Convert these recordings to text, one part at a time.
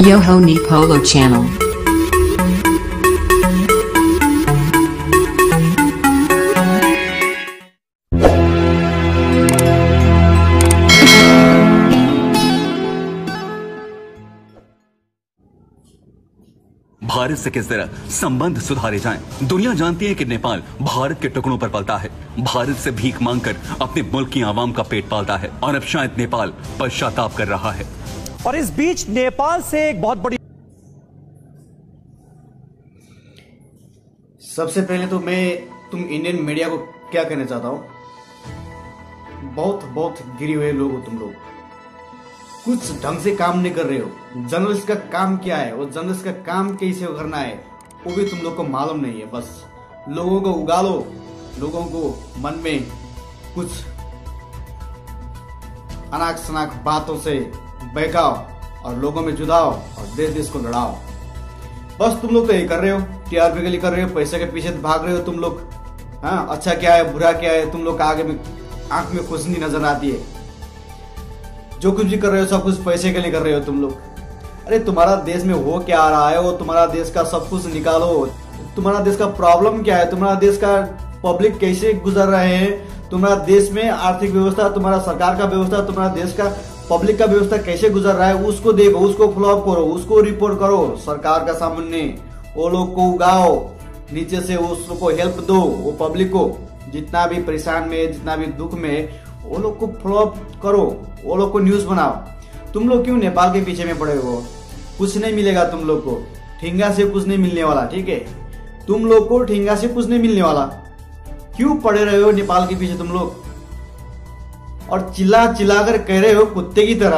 Yoho Nipolo Channel. Bharat से किस तरह संबंध सुधारे जाएं। दुनिया जानती है कि नेपाल भारत के टुकड़ों पर पलता है, भारत से भीख मांगकर अपने मुल्क की आवाम का पेट पालता है और अब शायद नेपाल पश्चाताप कर रहा है। और इस बीच नेपाल से एक बहुत बड़ी सबसे पहले तो मैं तुम इंडियन मीडिया को क्या कहना चाहता हूँ, बहुत गिरे हुए लोग हो तुम लोग, कुछ ढंग से काम नहीं कर रहे हो। जर्नलिस्ट का काम क्या है, वो जर्नलिस्ट का काम कैसे करना है वो भी तुम लोग को मालूम नहीं है। बस लोगों को उगालो, लोगों को मन में कुछ अनाक शनाक बातों से बहकाओ और लोगों में जुदाओ और देश को लड़ाओ। बस तुम लोग तो ये कर रहे हो, टीआरपी के लिए कर रहे हो, पैसे के पीछे भाग रहे हो तुम लोग। हाँ, अच्छा क्या है बुरा क्या है तुम लोग का आगे में आंख में खुशनी नजर आती है। जो कुछ भी कर रहे हो सब कुछ पैसे के लिए कर रहे हो तुम लोग। अरे तुम्हारा देश में हो क्या आ रहा है, वो तुम्हारा देश का सब कुछ निकालो। तुम्हारा देश का प्रॉब्लम क्या है, तुम्हारा देश का पब्लिक कैसे गुजर रहे हैं, तुम्हारा देश में आर्थिक व्यवस्था, तुम्हारा सरकार का व्यवस्था, तुम्हारा देश का पब्लिक का व्यवस्था कैसे गुजर रहा है, उसको देखो, उसको फॉलोअप करो, उसको रिपोर्ट करो सरकार का सामने। वो लोग को उगाओ, नीचे से उस लोग को हेल्प दो, वो पब्लिक को जितना भी परेशान में, जितना भी दुख में, वो लोग को फॉलोअप करो, वो लोग को न्यूज बनाओ। तुम लोग क्यों नेपाल के पीछे में पड़े हो? कुछ नहीं मिलेगा तुम लोग को, ठेंगा से कुछ नहीं मिलने वाला। ठीक है, तुम लोग को ठेंगा से कुछ नहीं मिलने वाला। क्यों पड़े रहे हो नेपाल के पीछे तुम लोग? और चिल्ला चिल्ला कर कह रहे हो कुत्ते की तरह,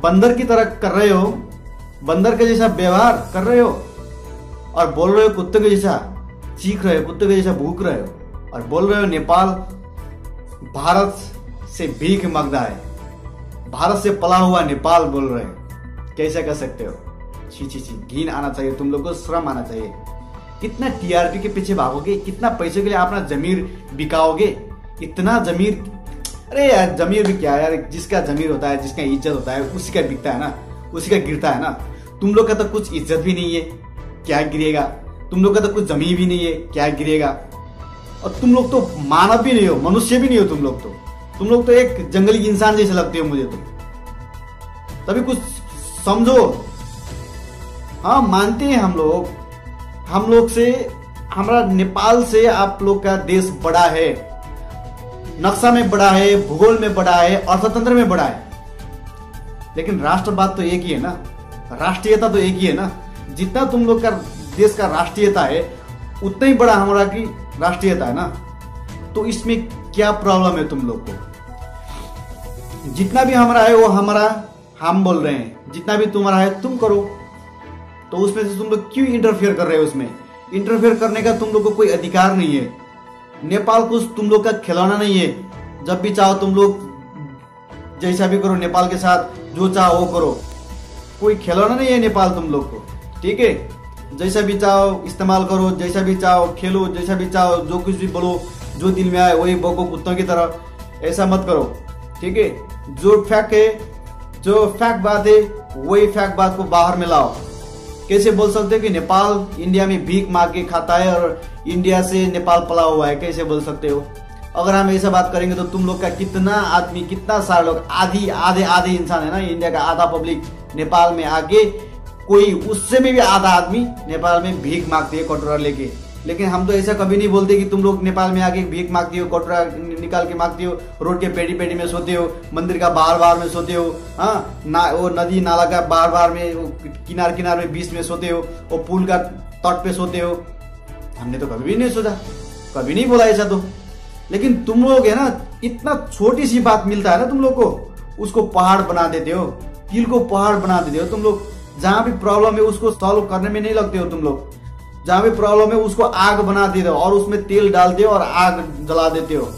बंदर की तरह कर रहे हो, बंदर के जैसा व्यवहार कर रहे हो और बोल रहे हो कुत्ते के जैसा चीख रहे हो, कुत्ते के जैसा भूख रहे हो और बोल रहे हो नेपाल भारत से भीख मांगता है, भारत से पला हुआ नेपाल बोल रहे हो। कैसे कर सकते हो? छी छी छी, घिन आना चाहिए तुम लोग को, श्रम आना चाहिए। कितना टीआरपी के पीछे भागोगे, कितना पैसे के लिए अपना जमीर बिकाओगे, इतना जमीर। अरे यार जमीर भी क्या यार, जिसका जमीर होता है, जिसका इज्जत होता है उसी का बिकता है ना, उसी का गिरता है ना। तुम लोग का तो कुछ इज्जत भी नहीं है, क्या गिरेगा? तुम लोग का तो कुछ जमीन भी नहीं है, क्या गिरेगा? और तुम लोग तो मानव भी नहीं हो, मनुष्य भी नहीं हो। तुम लोग तो एक जंगली इंसान जैसे लगते हो मुझे तो। तभी कुछ समझो। हाँ मानते हैं हम लोग से, हमारा नेपाल से आप लोग का देश बड़ा है, नक्शा में बड़ा है, भूगोल में बड़ा है, अर्थतंत्र में बड़ा है, लेकिन राष्ट्रवाद तो एक ही है ना, राष्ट्रीयता तो एक ही है ना। जितना तुम लोग का देश का राष्ट्रीयता है उतना ही बड़ा हमारा की राष्ट्रीयता है ना। तो इसमें क्या प्रॉब्लम है तुम लोग को? जितना भी हमारा है वो हमारा, हम बोल रहे हैं, जितना भी तुम्हारा है तुम करो। तो उसमें से तुम लोग क्यों इंटरफेयर कर रहे हो? उसमें इंटरफेयर करने का तुम लोग को कोई अधिकार नहीं है। नेपाल कुछ तुम लोग का खिलौना नहीं है। जब भी चाहो तुम लोग जैसा भी करो, नेपाल के साथ जो चाहो वो करो। कोई खिलौना नहीं है नेपाल तुम लोग को। ठीक है, जैसा भी चाहो इस्तेमाल करो, जैसा भी चाहो खेलो, जैसा भी चाहो जो कुछ भी बोलो, जो दिल में आए वही बोको कुत्तों की तरह। ऐसा मत करो। ठीक है, जो फैक्ट है, जो फैक्ट बात है, वही फैक्ट बात को बाहर में लाओ। कैसे बोल सकते हो कि नेपाल इंडिया में भीख मांग के खाता है और इंडिया से नेपाल पला हुआ है? कैसे बोल सकते हो? अगर हम ऐसा बात करेंगे तो तुम लोग का कितना आदमी, कितना सारे लोग, आधे इंसान है ना, इंडिया का आधा पब्लिक नेपाल में आके, कोई उससे भी आधा आदमी नेपाल में भीख मांगते है कटोरा लेके। लेकिन हम तो ऐसा कभी नहीं बोलते कि तुम लोग नेपाल में आके भीख मांगती हो, कटोरा निकाल के मांगती हो, रोड के पेटी में सोते हो, मंदिर का बाहर में सोते हो, हाँ ना, वो नदी नाला का बाहर में, किनार में बीच में सोते हो, वो पुल का तट पे सोते हो। हमने तो कभी भी नहीं सोचा, कभी नहीं बोला ऐसा तो। लेकिन तुम लोग है ना, इतना छोटी सी बात मिलता है ना तुम लोग को, उसको पहाड़ बना देते हो, तिल को पहाड़ बना देते हो तुम लोग। जहां भी प्रॉब्लम है उसको सॉल्व करने में नहीं लगते हो तुम लोग। जहां भी प्रॉब्लम है उसको आग बना देते हो और उसमें तेल डालते हो और आग जला देते हो।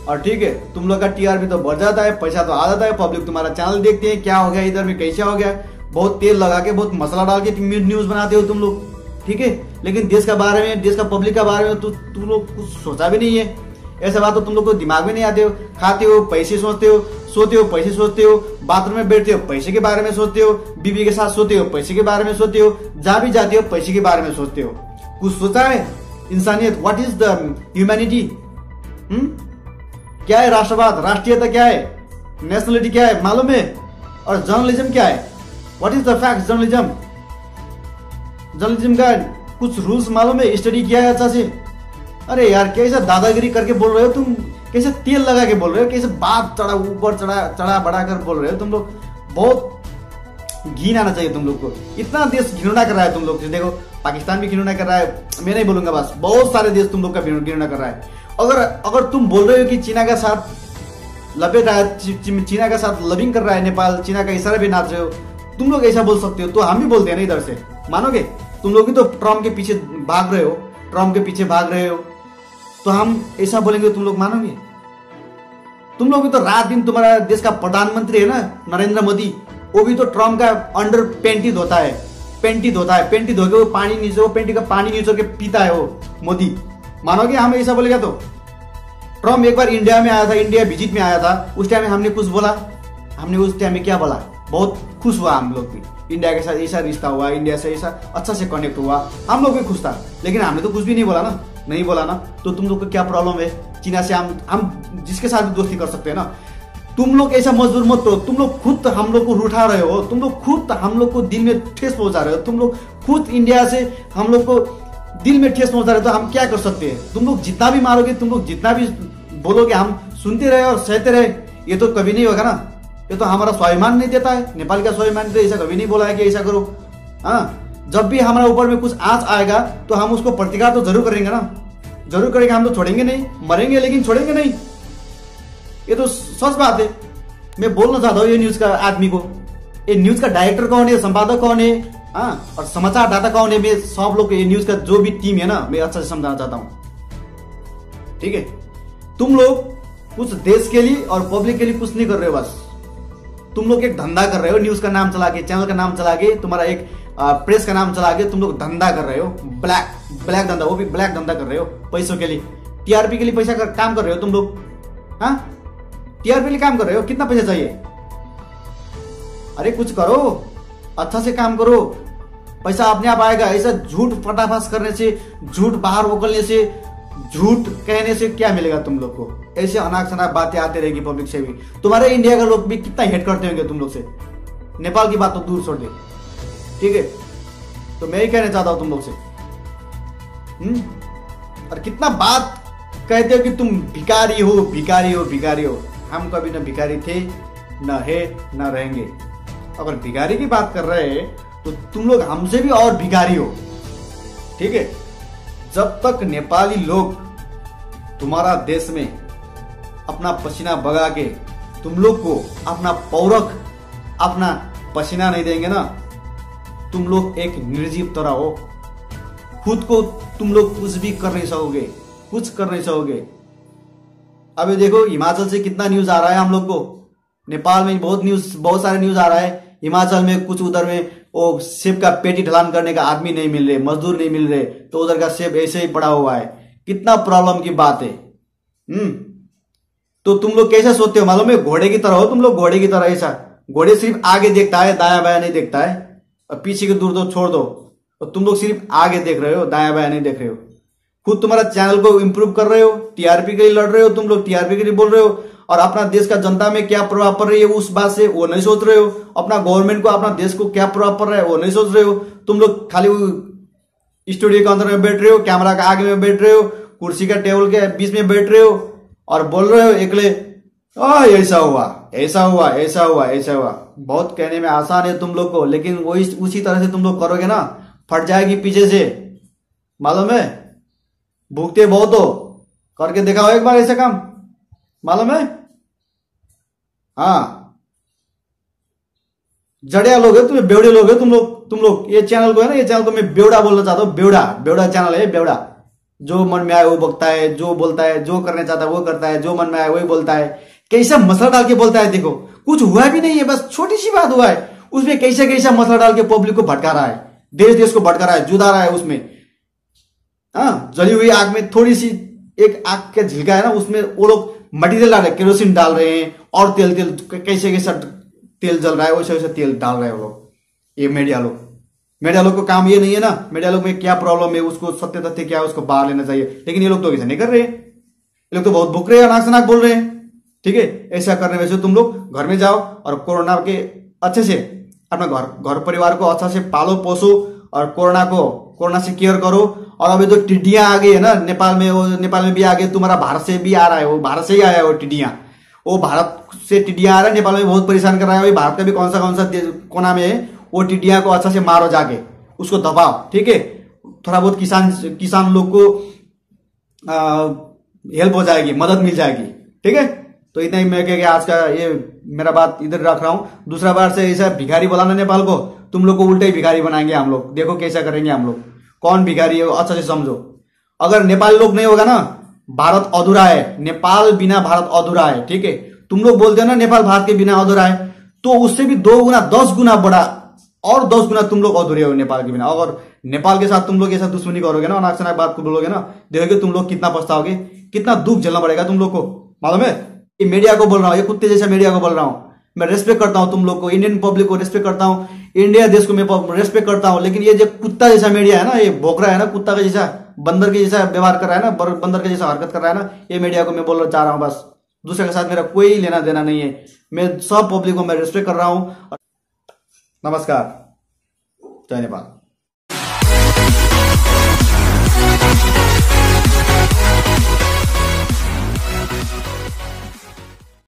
और ठीक है, तुम लोग का टीआरपी तो बढ़ जाता है, पैसा तो आ जाता है, पब्लिक तुम्हारा चैनल देखते हैं, क्या हो गया इधर में, कैसा हो गया, बहुत तेल लगा के, बहुत मसाला डाल के न्यूज बनाते हो तुम लोग। ठीक है, लेकिन देश का बारे में, देश का पब्लिक का बारे में तो तुम लोग कुछ सोचा भी नहीं है। ऐसा बात तो तुम लोग को दिमाग में नहीं आते हो। खाते हो पैसे सोचते हो, सोते हो पैसे सोचते हो, बाथरूम में बैठते हो पैसे के बारे में सोचते हो, बीवी के साथ सोते हो पैसे के बारे में सोचते हो, जहां भी जाते हो पैसे के बारे में सोचते हो। कुछ सोचा है इंसानियत? What is the humanity? क्या है राष्ट्रवाद? राष्ट्रीयता क्या है? नेशनलिटी क्या है मालूम है? और जर्नलिज्म क्या है? What is the fact? Journalism का कुछ रूल्स मालूम है? स्टडी किया है अच्छा से? अरे यार कैसा दादागिरी करके बोल रहे हो तुम, कैसे तेल लगा के बोल रहे हो, कैसे बात चढ़ा ऊपर चढ़ा बढ़ा कर बोल रहे हो तुम लोग। बहुत घिन आना चाहिए तुम लोग को। इतना देश घिनौना कर रहा है तुम लोग। देखो पाकिस्तान भी घिनौना कर रहा है, मैं नहीं बोलूंगा, बस बहुत सारे देश तुम लोग का घिनौना कर रहा है। अगर तुम बोल रहे हो कि चीना का साथ लपेट रहा है, चीना का साथ लविंग कर रहा है नेपाल, चीना का इशारा भी नाच रहे हो, तुम लोग ऐसा बोल सकते हो तो हम भी बोलते हैं ना इधर से, मानोगे? तुम लोग भी तो ट्रम्प के पीछे भाग रहे हो, तो हम ऐसा बोलेंगे तुम लोग मानोगे? तुम लोग भी तो रात दिन, तुम्हारा देश का प्रधानमंत्री है ना नरेंद्र मोदी, वो भी तो ट्रम्प का अंडर पेंटी धोता है, पेंटी धो के वो पेंटी का पानी नीचो के पीता है वो मोदी, मानोगे? हम ऐसा बोलेगा तो? ट्रम्प एक बार इंडिया में आया था, इंडिया विजिट में आया था, उस टाइम हमने कुछ बोला? हमने उस टाइम में क्या बोला? बहुत खुश हुआ हम लोग भी, इंडिया के साथ ऐसा रिश्ता हुआ, इंडिया से ऐसा अच्छा से कनेक्ट हुआ, हम लोग भी खुश था। लेकिन हमने तो कुछ भी नहीं बोला ना, तो तुम लोग को क्या प्रॉब्लम है? चीना से हम जिसके साथ भी दोस्ती कर सकते हैं ना। तुम लोग ऐसा मजबूर मत हो, तुम लोग खुद हम लोग को रूठा रहे हो, तुम लोग खुद हम लोग को दिल में ठेस पहुंचा रहे हो, तुम लोग खुद इंडिया से हम लोग को दिल में ठेस पहुंचा रहे हो, तो हम क्या कर सकते हैं? तुम लोग जितना भी मारोगे, तुम लोग जितना भी बोलोगे, हम सुनते रहे और सहते रहे, ये तो कभी नहीं होगा ना। ये तो हमारा स्वाभिमान नहीं देता है, नेपाल का स्वाभिमान तो ऐसा कभी नहीं बोला है कि ऐसा करो। हाँ, जब भी हमारा ऊपर में कुछ आंच आएगा तो हम उसको प्रतिकार तो जरूर करेंगे ना, जरूर करेंगे। हम तो छोड़ेंगे नहीं, मरेंगे लेकिन छोड़ेंगे नहीं, ये तो सच बात है। मैं बोलना चाहता हूँ ये न्यूज का आदमी को, ये न्यूज का डायरेक्टर कौन है, संपादक कौन है, हाँ, और समाचार दाता कौन है, मैं सब लोग ये न्यूज का जो भी टीम है ना, मैं अच्छा से समझाना चाहता हूँ, ठीक है? तुम लोग कुछ देश के लिए और पब्लिक के लिए कुछ नहीं कर रहे हो, बस तुम लोग एक धंधा कर रहे हो, न्यूज का नाम चला के, चैनल का नाम चला के, तुम्हारा एक प्रेस का नाम चला के तुम लोग धंधा कर रहे हो, ब्लैक धंधा, वो भी ब्लैक धंधा कर रहे हो पैसों के लिए, टीआरपी के लिए पैसा काम कर रहे हो तुम लोग। हाँ, टीआरपी के लिए काम कर रहे हो, कितना पैसा चाहिए? अरे कुछ करो, अच्छा से काम करो, पैसा अपने आप आएगा। ऐसा झूठ फटाफास करने से, झूठ बाहर उगलने से, झूठ कहने से क्या मिलेगा तुम लोग को? ऐसे अनाक शनाक बातें आती रहेगी पब्लिक से भी। तुम्हारे इंडिया के लोग भी कितना हेट करते होंगे तुम लोग से, नेपाल की बात तो दूर छोड़ दे, ठीक है? तो मैं ही कहना चाहता हूं तुम लोग से, और कितना बात कहते हो कि तुम भिखारी हो, भिखारी हो, भिखारी हो। हम कभी न भिखारी थे, न है, न रहेंगे। अगर भिखारी की बात कर रहे हैं तो तुम लोग हमसे भी और भिखारी हो, ठीक है? जब तक नेपाली लोग तुम्हारा देश में अपना पसीना बगा के तुम लोग को अपना पौरख, अपना पसीना नहीं देंगे ना, तुम लोग एक निर्जीव तरह हो, खुद को तुम लोग कुछ भी कर नहीं सकोगे, कुछ कर नहीं सकोगे। अभी देखो हिमाचल से कितना न्यूज आ रहा है हम लोग को, नेपाल में बहुत सारे न्यूज आ रहा है, हिमाचल में कुछ, उधर में वो सेब का पेटी ढलान करने का आदमी नहीं मिल रहे, मजदूर नहीं मिल रहे, तो उधर का सेब ऐसे ही पड़ा हुआ है। कितना प्रॉब्लम की बात है। तो तुम लोग कैसे सोचते हो मालूम है? घोड़े की तरह हो तुम लोग, घोड़े की तरह। ऐसा घोड़े सिर्फ आगे देखता है, दाया बाया नहीं देखता है, और पीछे के दूर तो छोड़ दो, और तुम लोग सिर्फ आगे देख रहे हो, दाया बाया नहीं देख रहे हो। खुद तुम्हारा चैनल को इंप्रूव कर रहे हो, टीआरपी के लिए लड़ रहे हो, तुम लोग टीआरपी के लिए बोल रहे हो, और अपना देश का जनता में क्या प्रभाव पड़ रही है उस बात से वो नहीं सोच रहे हो। अपना गवर्नमेंट को, अपना देश को क्या प्रभाव पड़ रहा है वो नहीं सोच रहे हो। तुम लोग खाली स्टूडियो के अंदर में बैठ रहे हो, कैमरा के आगे में बैठ रहे हो, कुर्सी का टेबल के बीच में बैठ रहे हो और बोल रहे हो एकले, ऐसा हुआ, ऐसा हुआ, ऐसा हुआ, ऐसा हुआ। बहुत कहने में आसान है तुम लोग को, लेकिन वही उसी तरह से तुम लोग करोगे ना, फट जाएगी पीछे से, मालूम है? भूखते बहुत हो, करके दिखाओ एक बार ऐसा काम, मालूम है? हाँ, जड़िया लोग है तुम्हें, बेवड़े लोग है तुम लोग। ये चैनल को है ना, ये चैनल को मैं बेवड़ा बोलना चाहता हूँ, बेवड़ा चैनल है, बेवड़ा। जो मन में आए वो बकता है, जो बोलता है, जो करने चाहता है वो करता है, जो मन में आए वही बोलता है, कैसा मसला डाल के बोलता है। देखो कुछ हुआ भी नहीं है, बस छोटी सी बात हुआ है, उसमें कैसा मसला डाल के पब्लिक को भटका रहा है, देश को भटका रहा है, जुदा रहा है उसमें। हाँ, जली हुई आग में थोड़ी सी एक आग का झिलका है ना, उसमें वो लोग मटेरियल डाल रहे हैं, केरोसिन डाल रहे हैं और तेल कैसे तेल जल रहा है वैसे वैसे तेल डाल रहे हैं वो लोग, ये मीडिया लोग को काम ये नहीं है ना, मीडिया लोग में क्या प्रॉब्लम है, उसको सत्य तथ्य क्या है उसको बाहर लेना चाहिए, लेकिन ये लोग तो ऐसा नहीं कर रहे, ये लोग तो बहुत भुक रहे हैं, अनाक सनाक बोल रहे हैं। ठीक है, ऐसा करने में से तुम लोग घर में जाओ और कोरोना के अच्छे से अपना घर परिवार को अच्छा से पालो पोसो और कोरोना से केयर करो। और अभी तो टिड्डियां आ गई है ना नेपाल में भी आ गई, तुम्हारा भारत से भी आ रहा है, वो भारत से ही आया है वो टिड्डियां, वो भारत से टिड्डियां आ रहा है, नेपाल में बहुत परेशान कर रहा है। भारत का भी कौन सा कोना में है, वो टिड्डियां को अच्छा से मारो, जाके उसको दबाओ। ठीक है, थोड़ा बहुत किसान लोग को हेल्प हो जाएगी, मदद मिल जाएगी। ठीक है, तो इतना ही मैं कह के आज का ये मेरा बात इधर रख रहा हूं। दूसरा बार से ऐसा भिखारी बोलाना नेपाल को, तुम लोग को उल्टे ही भिखारी बनाएंगे हम लोग, देखो कैसा करेंगे हम लोग, कौन भिखारी है अच्छा से समझो। अगर नेपाली लोग नहीं होगा ना, भारत अधूरा है, नेपाल बिना भारत अधूरा है। ठीक है, तुम लोग बोलते हो ना नेपाल भारत के बिना अधूरा है, तो उससे भी 2 गुना 10 गुना बड़ा और 10 गुना तुम लोग अधूरे हो नेपाल के बिना। अगर नेपाल के साथ तुम लोग ऐसा दुश्मनी करोगे ना, अनाक सनाक बात को बोलोगे ना, देखोगे तुम लोग कितना पछताओगे, कितना दुख झेलना पड़ेगा तुम लोग को, मालूम है। ये मीडिया को बोल रहा हूँ, ये कुत्ते जैसा मीडिया को बोल रहा हूँ, मैं रेस्पेक्ट करता हूं तुम लोग को, इंडियन पब्लिक को रेस्पेक्ट करता हूं, इंडिया देश को मैं रेस्पेक्ट करता हूं, लेकिन ये जो कुत्ता जैसा मीडिया है ना, ये भोंक रहा है ना, कुत्ता के जैसा, बंदर के जैसा व्यवहार कर रहा है ना, बंदर के जैसा हरकत कर रहा है ना, ये मीडिया को मैं बोलना चाह रहा हूं। बस दूसरे के साथ मेरा कोई लेना देना नहीं है, मैं सब पब्लिक को मैं रेस्पेक्ट कर रहा हूं। नमस्कार, जय नेपाल।